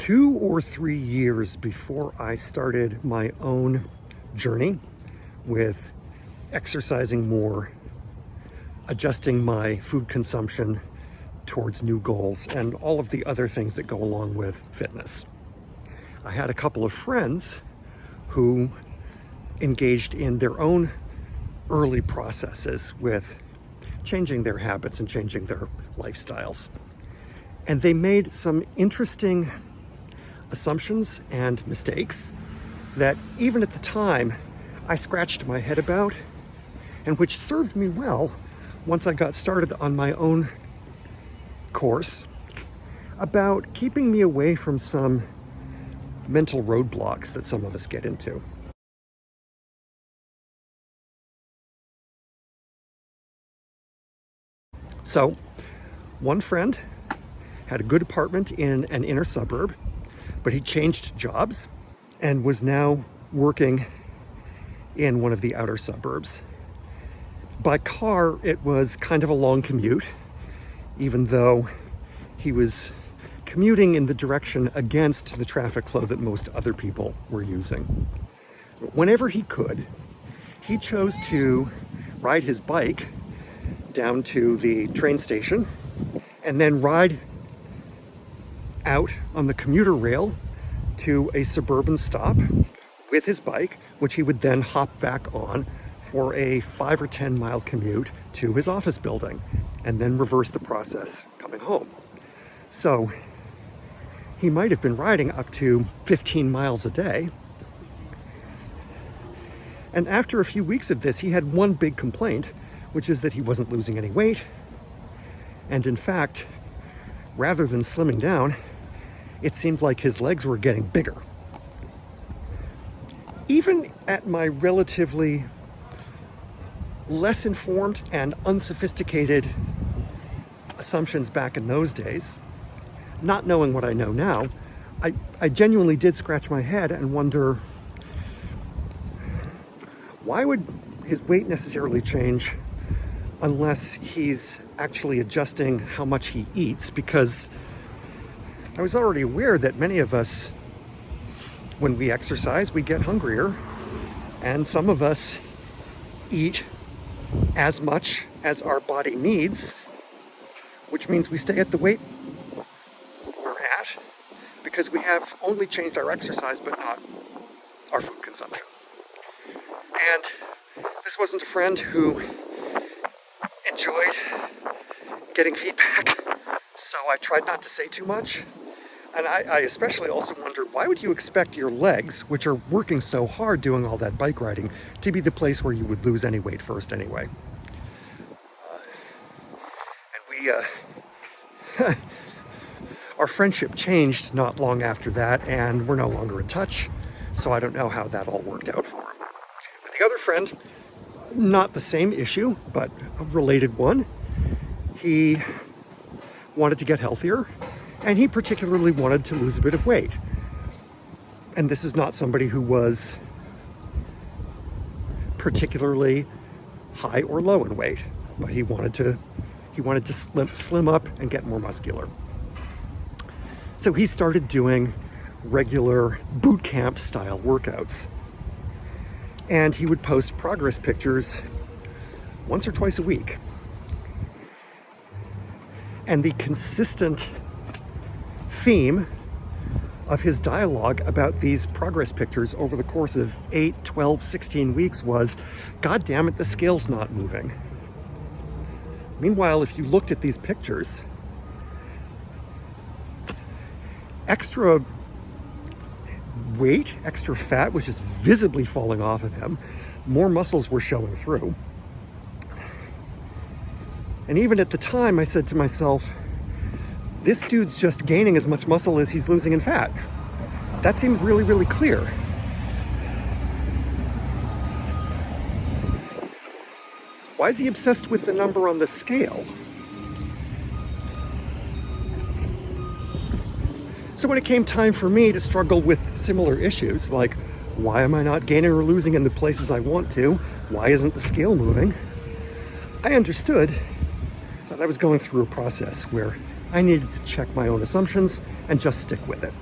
2 or 3 years before I started my own journey with exercising more, adjusting my food consumption towards new goals, and all of the other things that go along with fitness. I had a couple of friends who engaged in their own early processes with changing their habits and changing their lifestyles. And they made some interesting assumptions and mistakes that even at the time I scratched my head about, and which served me well once I got started on my own course, about keeping me away from some mental roadblocks that some of us get into. So, one friend had a good apartment in an inner suburb, but he changed jobs and was now working in one of the outer suburbs. By car, it was kind of a long commute, even though he was commuting in the direction against the traffic flow that most other people were using. Whenever he could, he chose to ride his bike down to the train station and then ride out on the commuter rail to a suburban stop with his bike, which he would then hop back on for a 5 or 10 mile commute to his office building, and then reverse the process coming home. So he might have been riding up to 15 miles a day. And after a few weeks of this, he had one big complaint, which is that he wasn't losing any weight. And in fact, rather than slimming down, it seemed like his legs were getting bigger. Even at my relatively less informed and unsophisticated assumptions back in those days, not knowing what I know now, I genuinely did scratch my head and wonder, why would his weight necessarily change unless he's actually adjusting how much he eats? Because I was already aware that many of us, when we exercise, we get hungrier, and some of us eat as much as our body needs, which means we stay at the weight we're at because we have only changed our exercise but not our food consumption. And this wasn't a friend who enjoyed getting feedback, so I tried not to say too much. And I especially also wondered, why would you expect your legs, which are working so hard doing all that bike riding, to be the place where you would lose any weight first anyway? Our friendship changed not long after that, and we're no longer in touch, so I don't know how that all worked out for him. But the other friend, not the same issue, but a related one, he wanted to get healthier, and he particularly wanted to lose a bit of weight. And this is not somebody who was particularly high or low in weight, but he wanted to slim up and get more muscular. So he started doing regular boot camp style workouts. And he would post progress pictures once or twice a week. And the consistent theme of his dialogue about these progress pictures over the course of 8, 12, 16 weeks was, God damn it, the scale's not moving. Meanwhile, if you looked at these pictures, extra weight, extra fat was just visibly falling off of him. More muscles were showing through. And even at the time, I said to myself, this dude's just gaining as much muscle as he's losing in fat. That seems really, really clear. Why is he obsessed with the number on the scale? So when it came time for me to struggle with similar issues, like why am I not gaining or losing in the places I want to? Why isn't the scale moving? I understood that I was going through a process where I needed to check my own assumptions and just stick with it.